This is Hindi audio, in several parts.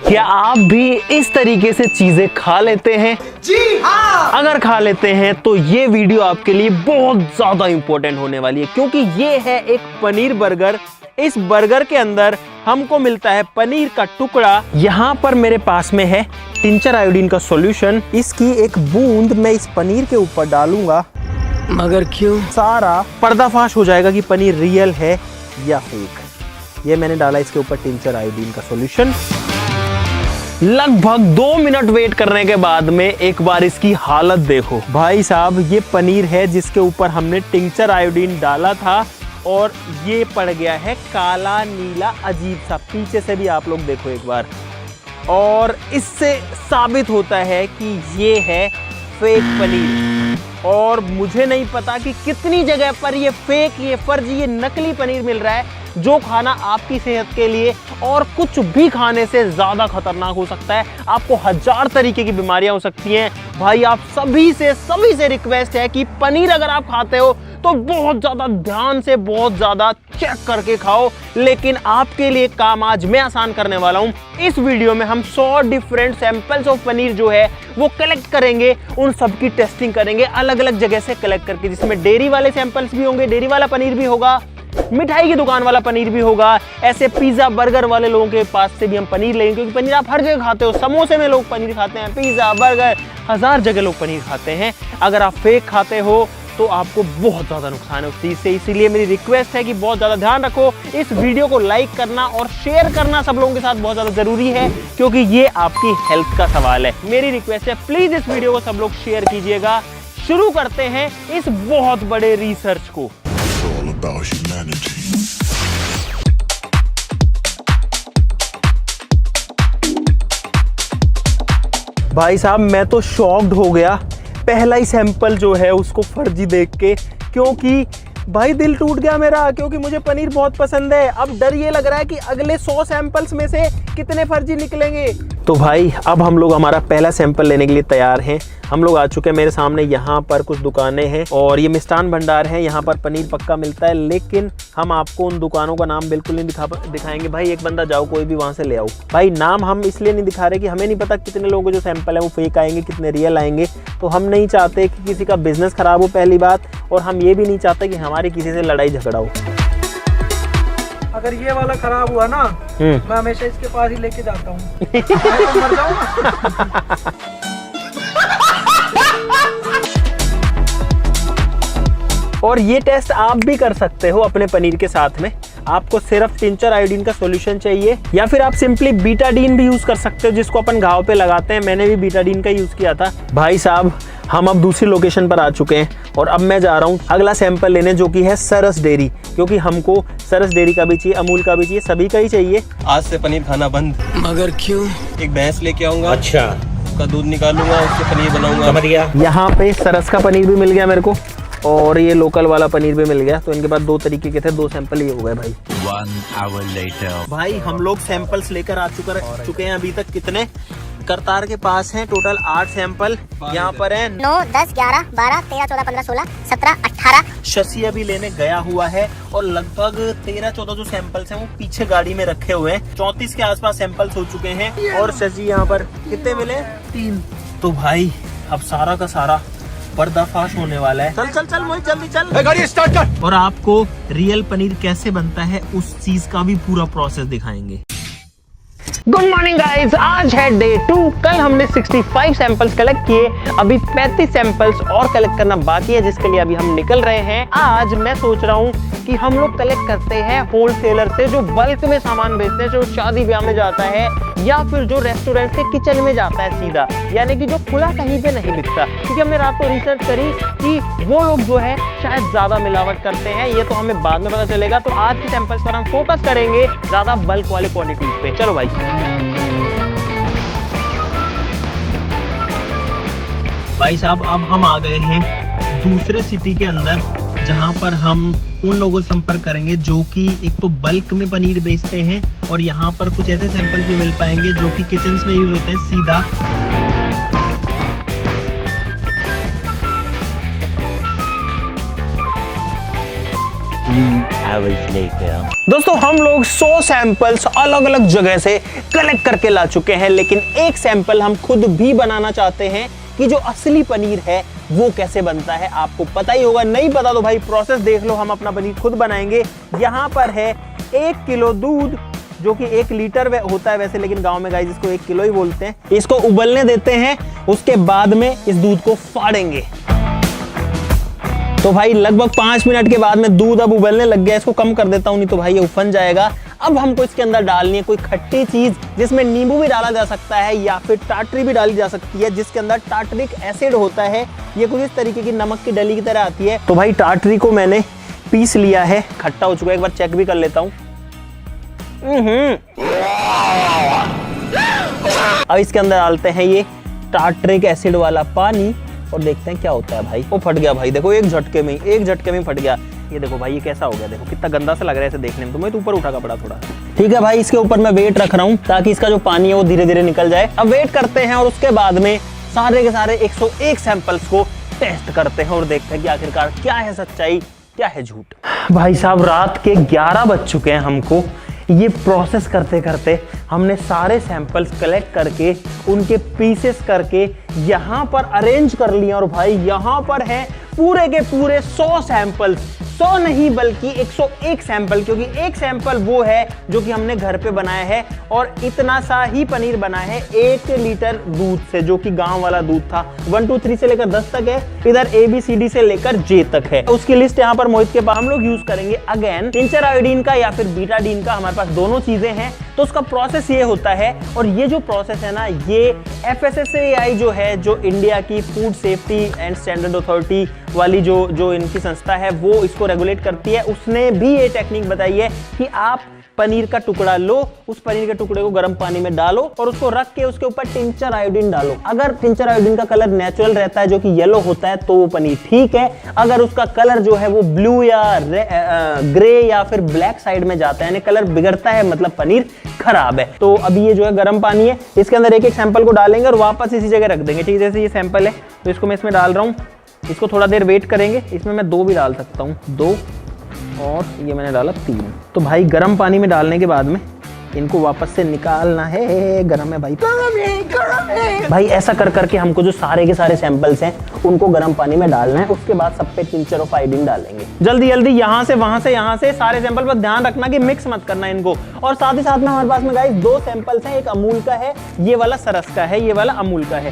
क्या आप भी इस तरीके से चीजें खा लेते हैं? जी हाँ। अगर खा लेते हैं तो ये वीडियो आपके लिए बहुत ज्यादा इंपॉर्टेंट होने वाली है, क्योंकि ये है एक पनीर बर्गर। इस बर्गर के अंदर हमको मिलता है पनीर का टुकड़ा। यहाँ पर मेरे पास में है टिंचर आयोडीन का सॉल्यूशन। इसकी एक बूंद मैं इस पनीर के ऊपर डालूंगा, मगर क्यों? सारा पर्दाफाश हो जाएगा कि पनीर रियल है या फेक। ये मैंने डाला इसके ऊपर टिंचर आयोडीन का सॉल्यूशन। लगभग 2 मिनट वेट करने के बाद में एक बार इसकी हालत देखो भाई साहब। ये पनीर है जिसके ऊपर हमने टिंचर आयोडीन डाला था और ये पड़ गया है काला नीला अजीब सा। पीछे से भी आप लोग देखो एक बार, और इससे साबित होता है कि ये है फेक पनीर। और मुझे नहीं पता कि कितनी जगह पर ये फेक, ये फर्जी, ये नकली पनीर मिल रहा है, जो खाना आपकी सेहत के लिए और कुछ भी खाने से ज़्यादा खतरनाक हो सकता है। आपको 1000 तरीके की बीमारियां हो सकती हैं। भाई आप सभी से रिक्वेस्ट है कि पनीर अगर आप खाते हो तो बहुत ज़्यादा ध्यान से, बहुत ज़्यादा चेक करके खाओ। लेकिन आपके लिए काम आज मैं आसान करने वाला हूं। इस वीडियो में हम 100 डिफरेंट सैंपल्स ऑफ पनीर जो है वो कलेक्ट करेंगे, उन सब की टेस्टिंग करेंगे अलग अलग जगह से कलेक्ट करके, जिसमें डेयरी वाले सैंपल्स भी होंगे, डेयरी वाला पनीर भी होगा, मिठाई की दुकान वाला पनीर भी होगा, ऐसे पिज्जा बर्गर वाले लोगों के पास से भी हम पनीर लेंगे, क्योंकि पनीर आप हर जगह खाते हो। समोसे में लोग पनीर खाते हैं, पिज्जा बर्गर 1000 जगह लोग पनीर खाते हैं। अगर आप फेक खाते हो तो आपको बहुत ज़्यादा नुकसान है उस चीज़ से। इसीलिए मेरी रिक्वेस्ट है कि बहुत ज़्यादा ध्यान रखो। इस वीडियो को लाइक करना और शेयर करना सब लोगों के साथ बहुत ज़्यादा ज़रूरी है, क्योंकि ये आपकी हेल्थ का सवाल है। मेरी रिक्वेस्ट है, प्लीज़ इस वीडियो को सब लोग शेयर कीजिएगा। शुरू करते हैं इस बहुत बड़े रिसर्च को। भाई साहब मैं तो शॉक्ड हो गया पहला ही सैंपल जो है उसको फर्जी देख के, क्योंकि भाई दिल टूट गया मेरा, क्योंकि मुझे पनीर बहुत पसंद है। अब डर ये लग रहा है कि अगले 100 सैंपल्स में से कितने फर्जी निकलेंगे। तो भाई अब हम लोग हमारा पहला सैंपल लेने के लिए तैयार हैं। हम लोग आ चुके हैं। मेरे सामने यहाँ पर कुछ दुकानें हैं और ये मिष्ठान भंडार है। यहाँ पर पनीर पक्का मिलता है, लेकिन हम आपको उन दुकानों का नाम बिल्कुल नहीं दिखाएंगे। भाई एक बंदा जाओ कोई भी वहाँ से ले आओ। भाई नाम हम इसलिए नहीं दिखा रहे कि हमें नहीं पता कितने लोगों के जो सैंपल है वो फेक आएंगे, कितने रियल आएंगे। तो हम नहीं चाहते कि किसी का बिजनेस खराब हो, पहली बात, और हम ये भी नहीं चाहते कि हमारी किसी से लड़ाई झगड़ा हो। अगर ये वाला खराब हुआ ना, मैं हमेशा इसके पास ही लेके जाता हूँ। तो मर जाऊंगा। और ये टेस्ट आप भी कर सकते हो अपने पनीर के साथ में। आपको सिर्फ टिंचर आयोडीन का सॉल्यूशन चाहिए, या फिर आप सिंपली बीटाडीन भी यूज कर सकते हो, जिसको अपन घाव पे लगाते हैं। मैंने भी बीटाडीन का यूज किया था। भाई साहब हम अब दूसरी लोकेशन पर आ चुके हैं और अब मैं जा रहा हूँ अगला सैंपल लेने, जो कि है सरस डेयरी, क्योंकि हमको सरस डेयरी का भी चाहिए, अमूल का भी चाहिए, सभी का ही चाहिए। आज से पनीर खाना बंद। मगर क्यों? एक भैंस लेके आऊंगा, अच्छा, उसका दूध निकालूंगा, उससे पनीर बनाऊंगा। समझ गया। यहाँ पे सरस का पनीर भी मिल गया मेरे को, और ये लोकल वाला पनीर भी मिल गया। तो इनके पास 2 तरीके के थे, 2 सैंपल ये हो गए भाई। 1 hour later. भाई हम लोग सैंपल्स लेकर आ चुके हैं। अभी तक कितने करतार के पास हैं? टोटल 8 सैंपल यहाँ पर हैं। 9, 10, 11, 12, 13, 14, 15, 16, 17, 18। शशि अभी लेने गया हुआ है और लगभग 13-14 जो सैंपल्स हैं वो पीछे गाड़ी में रखे हुए हैं। 34 के आसपास सैंपल्स हो चुके हैं। और शशि यहाँ पर कितने मिले? 3। तो भाई अब सारा का सारा पर्दाफाश होने वाला है। चल मोहित जल्दी चल, गाड़ी स्टार्ट कर। और आपको रियल पनीर कैसे बनता है उस चीज का भी पूरा प्रोसेस दिखाएंगे। गुड मॉर्निंग गाइस, आज है डे 2। कल हमने 65 सैंपल्स कलेक्ट किए, अभी 35 सैंपल्स और कलेक्ट करना बाकी है, जिसके लिए अभी हम निकल रहे हैं। आज मैं सोच रहा हूँ कि हम लोग कलेक्ट करते हैं होलसेलर से, जो बल्क में सामान बेचते हैं, जो शादी ब्याह में जाता है या फिर जो रेस्टोरेंट के किचन में जाता है सीधा, यानी कि जो खुला कहीं पे नहीं बिकता। क्योंकि हमने रात को रिसर्च करी कि वो लोग जो है शायद ज्यादा मिलावट करते हैं, ये तो हमें बाद में पता चलेगा। तो आज के सैंपल्स पर हम फोकस करेंगे ज्यादा बल्क वाले क्वांटिटीज पे। चलो भाई। भाई साहब अब हम आ गए हैं दूसरे सिटी के अंदर, जहां पर हम उन लोगों से संपर्क करेंगे जो कि एक तो बल्क में पनीर बेचते हैं, और यहाँ पर कुछ ऐसे सैंपल भी मिल पाएंगे जो कि किचन में यूज होते हैं सीधा। hours later. दोस्तों हम लोग 100 सैंपल्स अलग अलग जगह से कलेक्ट करके ला चुके हैं, लेकिन एक सैंपल हम खुद भी बनाना चाहते हैं कि जो असली पनीर है वो कैसे बनता है। आपको पता ही होगा, नहीं पता तो भाई प्रोसेस देख लो, हम अपना पनीर खुद बनाएंगे। यहाँ पर है 1 किलो दूध, जो कि 1 लीटर होता है वैसे, लेकिन गांव में गाइस इसको 1 किलो ही बोलते हैं। इसको उबलने देते हैं, उसके बाद में इस दूध को फाड़ेंगे। तो भाई लगभग 5 मिनट के बाद में दूध अब उबलने लग गया। इसको कम कर देता हूं, नहीं तो भाई ये उफन जाएगा। अब हमको इसके अंदर डालनी है कोई खट्टी चीज, जिसमें नींबू भी डाला जा सकता है या फिर टाटरी भी डाली जा सकती है, जिसके अंदर टाटरिक एसिड होता है। ये कुछ इस तरीके की नमक की डली की तरह आती है। तो भाई टाटरी को मैंने पीस लिया है, खट्टा हो चुका है, एक बार चेक भी कर लेता हूं। अब इसके अंदर डालते हैं ये टाटरिक एसिड वाला पानी और देखते हैं क्या होता है। भाई वो फट गया भाई, देखो एक झटके में फट गया। ये देखो भाई, ये कैसा हो गया, देखो कितना गंदा सा लग रहा है इसे देखने में। तो मैं तो ऊपर उठा कपड़ा थोड़ा। ठीक है भाई, इसके ऊपर मैं वेट रख रहा हूँ ताकि इसका जो पानी है वो धीरे धीरे निकल जाए। अब वेट करते हैं और उसके बाद में सारे के सारे 101 सैंपल्स को टेस्ट करते हैं और देखते हैं कि आखिरकार क्या है सच्चाई, क्या है झूठ। भाई साहब रात के 11 बज चुके हैं। हमको ये प्रोसेस करते करते हमने सारे सैंपल्स कलेक्ट करके उनके पीसेस करके यहाँ पर अरेंज कर लिया। और भाई यहाँ पर है पूरे के पूरे 100 सैंपल्स, 100 नहीं बल्कि 101 सैंपल, क्योंकि एक सैंपल वो है जो कि हमने घर पे बनाया है और इतना सा ही पनीर बना है 1 लीटर दूध से, जो कि गांव वाला दूध था। 1 2 3 से लेकर 10 तक है, इधर ABCD से लेकर J तक है। उसकी लिस्ट यहाँ पर मोहित के पास। हम लोग यूज करेंगे अगेन टिंचर आयोडीन का या फिर बीटाडीन का, हमारे पास दोनों चीजें हैं। तो उसका प्रोसेस ये होता है, और ये जो प्रोसेस है ना, ये FSSAI जो है, जो इंडिया की food safety and standard authority वाली जो इनकी संस्था है, वो इसको रेगुलेट करती है। उसने भी ये टेक्निक बताई है कि आप पनीर का टुकड़ा लो, उस पनीर के टुकड़े को गर्म पानी में डालो और उसको रख के उसके ऊपर टिंचर आयोडीन डालो। अगर टिंचर आयोडीन का कलर नेचुरल रहता है, जो कि येलो होता है, तो वो पनीर ठीक है। अगर उसका कलर जो है वो ब्लू या ग्रे या फिर ब्लैक साइड में जाता है, यानी कलर बिगड़ता है, मतलब पनीर खराब है। तो अभी ये जो है गर्म पानी है, इसके अंदर एक एक सैंपल को डालेंगे और वापस इसी जगह रख देंगे। ठीक है, जैसे ये सैंपल है तो इसको मैं इसमें डाल रहा हूँ। इसको थोड़ा देर वेट करेंगे। इसमें मैं 2 भी डाल सकता हूँ, 2 और ये मैंने डाला 3। तो भाई गर्म पानी में डालने के बाद में इनको वापस से निकालना है। गर्म है भाई, गर्म है भाई। ऐसा कर करके हमको जो सारे के सारे सैंपल्स हैं उनको गर्म पानी में डालना है। उसके बाद सब पे टिंचर ऑफ आयोडीन डालेंगे। जल्दी जल्दी यहाँ से वहां से, यहाँ से सारे सैंपल पर ध्यान रखना कि मिक्स मत करना इनको। और साथ ही साथ में हमारे पास में गाइस 2 सैंपल्स हैं, एक अमूल का है, ये वाला सरस का है, ये वाला अमूल का है।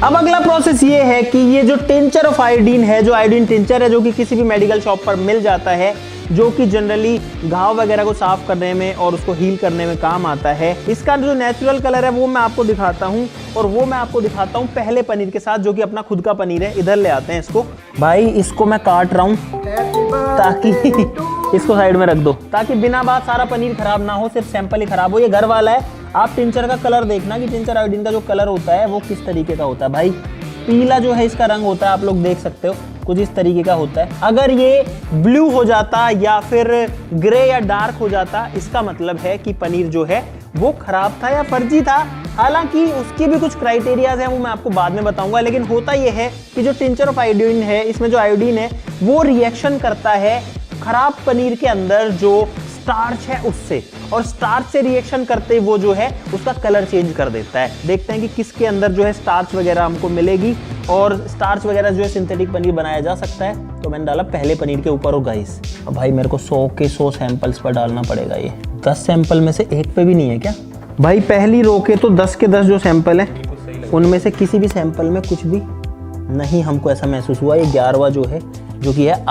अब अगला प्रोसेस ये है कि ये जो टिंचर ऑफ आयोडीन है, जो आयोडीन टिंचर है, जो कि किसी भी मेडिकल शॉप पर मिल जाता है, जो कि जनरली घाव वगैरह को साफ करने में और उसको हील करने में काम आता है। इसका जो नेचुरल कलर है वो मैं आपको दिखाता हूँ, और वो मैं आपको दिखाता हूँ पहले पनीर के साथ, जो कि अपना खुद का पनीर है। इधर ले आते हैं इसको। भाई इसको मैं काट रहा हूँ ताकि इसको साइड में रख दो, ताकि बिना बात सारा पनीर खराब ना हो, सिर्फ सैंपल ही खराब हो। ये घर वाला है। आप टिंचर का कलर देखना कि टिंचर आयोडीन का जो कलर होता है वो किस तरीके का होता है। भाई पीला जो है इसका रंग होता है, आप लोग देख सकते हो, कुछ इस तरीके का होता है। अगर ये ब्लू हो जाता या फिर ग्रे या डार्क हो जाता, इसका मतलब है कि पनीर जो है वो खराब था या फर्जी था। हालांकि उसकी भी कुछ क्राइटेरियाज हैं, वो मैं आपको बाद में बताऊंगा। लेकिन होता यह है कि जो टिंचर ऑफ आयोडीन है, इसमें जो आयोडीन है वो रिएक्शन करता है खराब पनीर के अंदर जो स्टार्च है उससे, और स्टार्च से रिएक्शन करते वो जो है उसका कलर चेंज कर देता है। देखते हैं कि किसके अंदर जो है स्टार्च वगैरह हमको मिलेगी, और स्टार्च वगैरह जो है सिंथेटिक पनीर बनाया जा सकता है। तो मैंने डाला पहले पनीर के ऊपर। और गाइस अब भाई मेरे को 100 के 100 सैंपल्स पर डालना पड़ेगा। ये 10 सैंपल में से एक पे भी नहीं है क्या भाई? पहली रो के तो 10 के 10 जो सैंपल है उनमें से किसी भी सैंपल में कुछ भी नहीं हमको ऐसा महसूस हुआ। ये 11वां जो है, जो कि है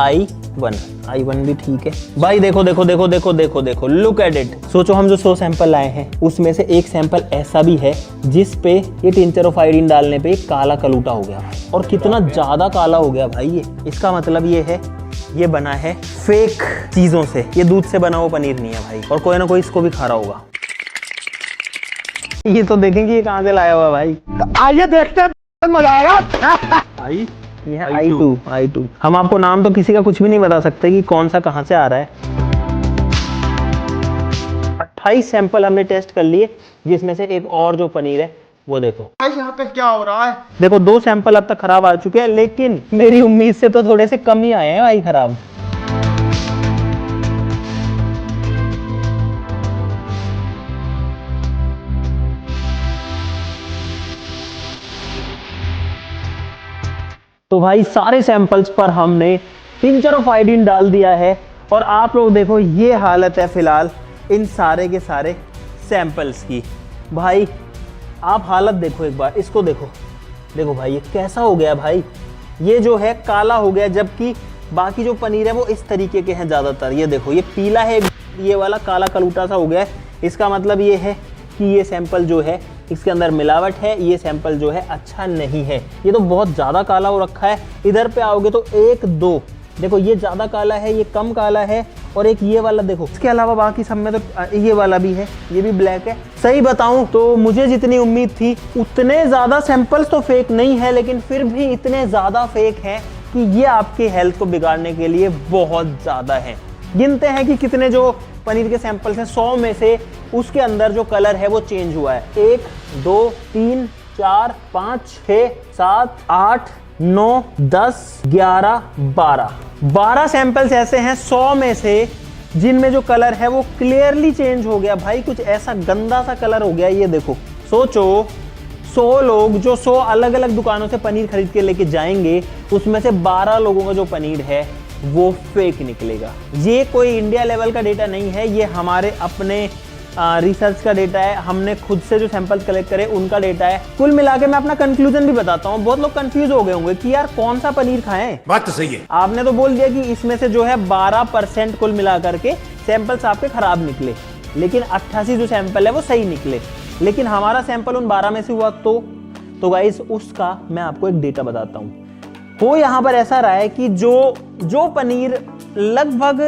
I1 भी ठीक है। भाई देखो देखो देखो देखो देखो देखो, लुक एट इट। सोचो हम जो 100 सैंपल लाए हैं उसमें से एक सैंपल ऐसा भी है जिस पे ये टिंचर ऑफ आयोडीन डालने पे काला कलूटा हो गया, और कितना ज्यादा काला हो गया भाई ये। इसका मतलब ये है ये बना है फेक चीजों से, ये दूध से बना हुआ पनीर नहीं है भाई, और कोई ना कोई इसको भी खा रहा होगा। ये तो देखेंगे ये कहाँ से लाया हुआ भाई। आइए देखते हैं, मजा आएगा। ये है I2। हम आपको नाम तो किसी का कुछ भी नहीं बता सकते कि कौन सा कहां से आ रहा है। 28 सैंपल हमने टेस्ट कर लिए, जिसमें से एक और जो पनीर है वो देखो यहाँ पे क्या हो रहा है। देखो 2 सैंपल अब तक खराब आ चुके हैं, लेकिन मेरी उम्मीद से तो थोड़े से कम ही आए हैं भाई खराब। तो भाई सारे सैंपल्स पर हमने टिंचर ऑफ आयोडीन डाल दिया है और आप लोग देखो ये हालत है फिलहाल इन सारे के सारे सैंपल्स की। भाई आप हालत देखो एक बार, इसको देखो, देखो भाई ये कैसा हो गया भाई, ये जो है काला हो गया, जबकि बाकी जो पनीर है वो इस तरीके के हैं ज़्यादातर। ये देखो ये पीला है, ये वाला काला कलूटा सा हो गया है। इसका मतलब ये है कि ये सैंपल जो है इसके अंदर मिलावट है, ये सैंपल जो है अच्छा नहीं है। ये तो बहुत ज़्यादा काला हो रखा है। इधर पे आओगे तो 1 2 देखो ये ज़्यादा काला है, ये कम काला है, और एक ये वाला देखो। इसके अलावा बाकी सब में तो ये वाला भी है, ये भी ब्लैक है। सही बताऊं तो मुझे जितनी उम्मीद थी उतने ज़्यादा सैंपल्स तो फेक नहीं है, लेकिन फिर भी इतने ज़्यादा फेक हैं कि ये आपकी हेल्थ को बिगाड़ने के लिए बहुत ज़्यादा है। गिनते हैं कि कितने जो पनीर के सैंपल्स हैं, 100 में से उसके अंदर जो कलर है वो चेंज हुआ है। 1 2 3 4 5 6 7 8 9 10 11 12 सैंपल्स ऐसे हैं 100 में से जिनमें जो कलर है वो क्लियरली चेंज हो गया। भाई कुछ ऐसा गंदा सा कलर हो गया। ये देखो, सोचो 100 लोग जो 100 अलग अलग दुकानों से पनीर खरीद के लेके जाएंगे, उसमें से 12 लोगों का जो पनीर है वो फेक निकलेगा। ये कोई इंडिया लेवल का डेटा नहीं है, ये हमारे अपने रिसर्च का डेटा है। हमने खुद से जो सैंपल कलेक्ट करे उनका डेटा है। कुल मिला के मैं अपना कंक्लूजन भी बताता हूँ। बहुत लोग कंफ्यूज हो गए होंगे कि यार कौन सा पनीर खाएं। बात तो सही है। आपने तो बोल दिया कि इसमें से जो है 12% कुल मिला करके सैंपल्स आपके खराब निकले, लेकिन 88 जो सैंपल है वो सही निकले। लेकिन हमारा सैंपल उन 12 में से हुआ तो गाइस उसका मैं आपको एक डेटा बताता हूँ। हो यहाँ पर ऐसा रहा है कि जो पनीर लगभग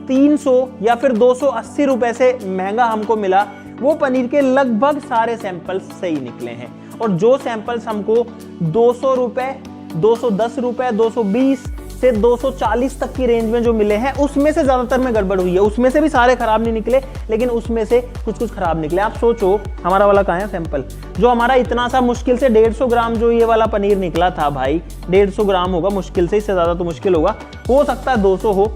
300 या फिर 280 रुपए से महंगा हमको मिला, वो पनीर के लगभग सारे सैंपल्स सही निकले हैं। और जो सैंपल्स हमको 200 रुपए, 210 रुपए, 220 से 240 तक की रेंज में जो मिले हैं, उसमें से ज्यादातर में गड़बड़ हुई है। उसमें से भी सारे खराब नहीं निकले, लेकिन उसमें से कुछ खराब निकले। आप सोचो हमारा वाला कहाँ है सैंपल, जो हमारा इतना सा मुश्किल से 150 ग्राम जो ये वाला पनीर निकला था भाई, 150 ग्राम होगा मुश्किल से, इससे ज्यादा तो मुश्किल होगा, हो सकता है 200 हो।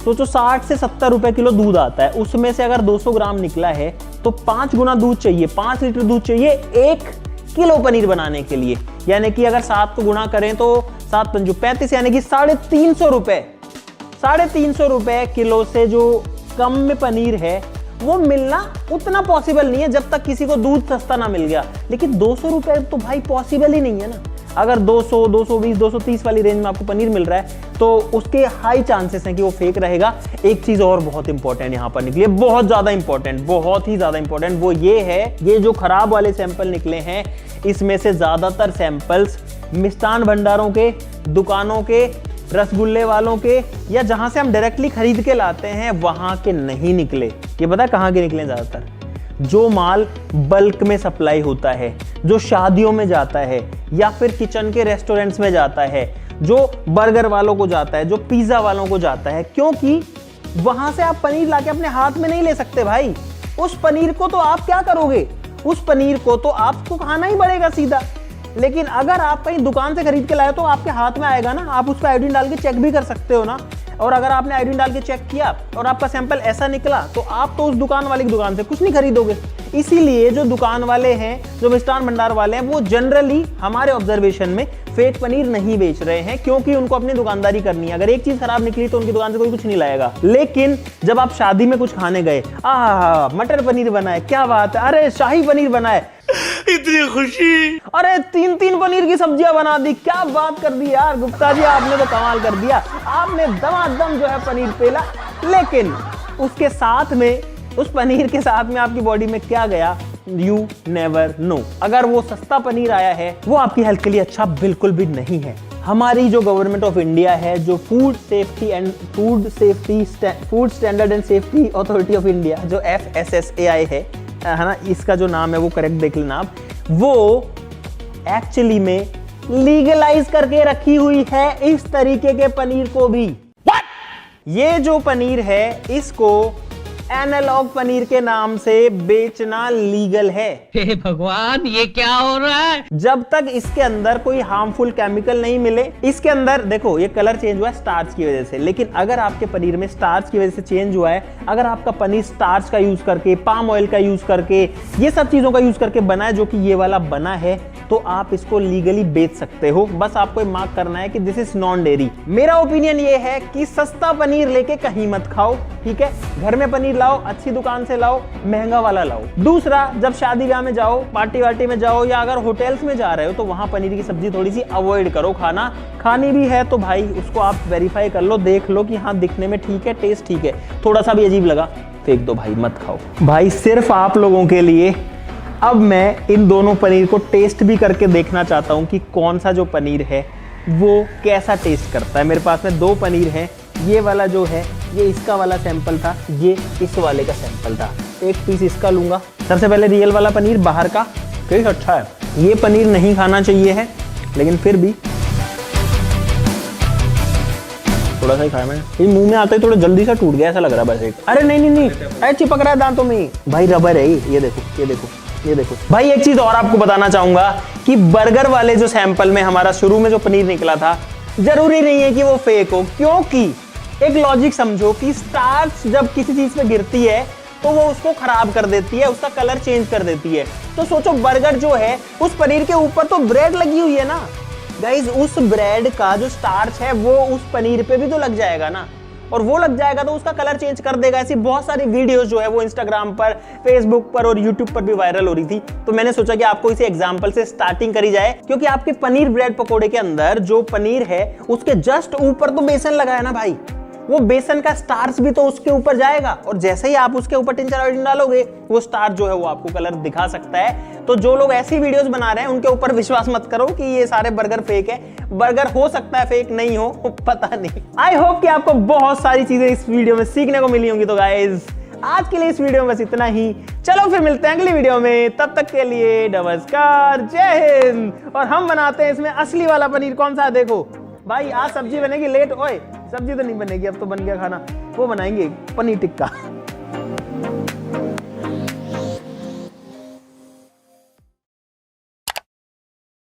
सोचो 60 से 70 रुपए किलो दूध आता है, उसमें से अगर 200 ग्राम निकला है तो 5 गुना दूध चाहिए, 5 लीटर दूध चाहिए 1 किलो पनीर बनाने के लिए। यानी कि अगर 7 को गुना करें तो 7 पंजू 35, यानी कि 350 रुपए, 350 रुपए किलो से जो कम में पनीर है वो मिलना उतना पॉसिबल नहीं है जब तक किसी को दूध सस्ता ना मिल गया। लेकिन 200 रुपए तो भाई पॉसिबल ही नहीं है ना। अगर 200, 220, 230 वाली रेंज में आपको पनीर मिल रहा है तो उसके हाई चांसेस हैं कि वो फेक रहेगा। एक चीज और बहुत इंपॉर्टेंट यहाँ पर निकली है, बहुत ज्यादा इंपॉर्टेंट, बहुत ही ज्यादा इंपॉर्टेंट, वो ये है, ये जो खराब वाले सैंपल निकले हैं इसमें से ज्यादातर सैंपल्स मिष्ठान भंडारों के, दुकानों के, रसगुल्ले वालों के, या जहां से हम डायरेक्टली खरीद के लाते हैं वहां के नहीं निकले। ये पता है कहां के निकले ज्यादातर? जो माल बल्क में सप्लाई होता है, जो शादियों में जाता है, या फिर किचन के रेस्टोरेंट्स में जाता है, जो बर्गर वालों को जाता है, जो पिज्जा वालों को जाता है, क्योंकि वहां से आप पनीर लाके अपने हाथ में नहीं ले सकते भाई। उस पनीर को तो आप क्या करोगे, उस पनीर को तो आपको खाना ही पड़ेगा सीधा। लेकिन अगर आप कहीं दुकान से खरीद के लाए तो आपके हाथ में आएगा ना, आप उस पर आयोडीन डाल के चेक भी कर सकते हो ना। और अगर आपने आयोडीन डाल के चेक किया और आपका सैंपल ऐसा निकला तो आप तो उस दुकान वाले की दुकान से कुछ नहीं खरीदोगे। इसीलिए जो दुकान वाले हैं, जो मिष्ठान भंडार वाले हैं, वो जनरली हमारे ऑब्जर्वेशन में फेक पनीर नहीं बेच रहे हैं, क्योंकि उनको अपनी दुकानदारी करनी है। अगर एक चीज खराब निकली तो उनकी दुकान से कोई कुछ नहीं लाएगा। लेकिन जब आप शादी में कुछ खाने गए, मटर पनीर बना है, क्या बात है, अरे शाही पनीर बना है, इतनी खुशी, अरे 3 पनीर की सब्जियां बना दी, क्या बात कर दी यार गुप्ता जी, आपने तो कमाल कर दिया, आपने दमादम जो है पनीर पेला। लेकिन उसके साथ में, उस पनीर के साथ में आपकी बॉडी में क्या गया, यू नेवर नो। अगर वो सस्ता पनीर आया है वो आपकी हेल्थ के लिए अच्छा बिल्कुल भी नहीं है। हमारी जो गवर्नमेंट ऑफ इंडिया है, जो food standard and safety authority of India, जो FSSAI है ना, इसका जो नाम है वो करेक्ट देख लेना आप, वो एक्चुअली में लीगलाइज करके रखी हुई है इस तरीके के पनीर को भी। ये जो पनीर है इसको एनालॉग पनीर के नाम से बेचना लीगल है। हे भगवान, ये क्या हो रहा है? जब तक इसके अंदर कोई हार्मफुल केमिकल नहीं मिले। इसके अंदर देखो ये कलर चेंज हुआ है स्टार्च की वजह से, लेकिन अगर आपके पनीर में स्टार्च की वजह से चेंज हुआ है, अगर आपका पनीर स्टार्च का यूज करके, पाम ऑयल का यूज करके, ये सब चीजों का यूज करके बना है, जो कि ये वाला बना है, तो आप इसको लीगली बेच सकते हो। बस आपको मार्क करना है कि दिस इज नॉन डेयरी। मेरा ओपिनियन ये है कि सस्ता पनीर लेके कहीं मत खाओ, ठीक है? घर में पनीर लाओ, अच्छी दुकान से लाओ, महंगा वाला लाओ। दूसरा, जब शादी ब्याह में जाओ, पार्टी वार्टी में जाओ, या अगर होटल्स में जा रहे हो, तो वहां पनीर की सब्जी थोड़ी सी अवॉइड करो खाना। खानी भी है तो भाई उसको आप वेरीफाई कर लो, देख लो कि हाँ दिखने में ठीक है, टेस्ट ठीक है, थोड़ा सा भी अजीब लगा फेंक दो भाई, मत खाओ। भाई सिर्फ आप लोगों के लिए अब मैं इन दोनों पनीर को टेस्ट भी करके देखना चाहता हूं कि कौन सा जो पनीर है वो कैसा टेस्ट करता है। मेरे पास में 2 पनीर हैं, ये वाला जो है ये इसका वाला सैंपल था, ये इस वाले का सैंपल था। एक पीस इसका लूंगा। सबसे पहले रियल वाला पनीर बाहर का, टेस्ट अच्छा है। ये पनीर नहीं खाना चाहिए है, लेकिन फिर भी थोड़ा सा ही खाया मैंने। ये मुंह में आते ही थोड़ा जल्दी से टूट गया ऐसा लग रहा है बस एक। अरे नहीं, अरे चिपक रहा है दांतों में भाई, रबर है ये देखो, ये देखो, ये देखो भाई। एक चीज और आपको बताना चाहूंगा कि बर्गर वाले जो सैंपल में हमारा शुरू में जो पनीर निकला था, जरूरी नहीं है कि वो फेक हो, क्योंकि एक लॉजिक समझो कि स्टार्च जब किसी चीज पे गिरती है तो वो उसको खराब कर देती है, उसका कलर चेंज कर देती है। तो सोचो बर्गर जो है उस पनीर के ऊपर तो ब्रेड लगी हुई है ना गाइज, उस ब्रेड का जो स्टार्च है वो उस पनीर पे भी तो लग जाएगा ना, और वो लग जाएगा तो उसका कलर चेंज कर देगा। ऐसी बहुत सारी वीडियोस जो है वो इंस्टाग्राम पर, फेसबुक पर और यूट्यूब पर भी वायरल हो रही थी। तो मैंने सोचा कि आपको इसी एग्जांपल से स्टार्टिंग करी जाए, क्योंकि आपके पनीर ब्रेड पकोड़े के अंदर जो पनीर है उसके जस्ट ऊपर तो बेसन लगा है ना भाई, वो बेसन का स्टार्च भी तो उसके ऊपर जाएगा, और जैसे ही आप उसके ऊपर 3-4 आइटम डालोगे वो स्टार्च जो है वो आपको कलर दिखा सकता है। तो जो लोग ऐसी वीडियोस बना रहे हैं उनके ऊपर विश्वास मत करो कि ये सारे बर्गर फेक है। बर्गर हो सकता है फेक, नहीं हो पता नहीं। आई होप कि आपको बहुत सारी चीजें इस वीडियो में सीखने को मिली होंगी। तो गाइज आज के लिए इस वीडियो में बस इतना ही, चलो फिर मिलते हैं अगली वीडियो में, तब तक के लिए नमस्कार, जय हिंद। और हम बनाते हैं इसमें असली वाला पनीर। कौन सा है देखो भाई, आज सब्जी बनेगी लेट, ओए सब्जी तो नहीं बनेगी, अब तो बन गया खाना, वो बनाएंगे पनीर टिक्का।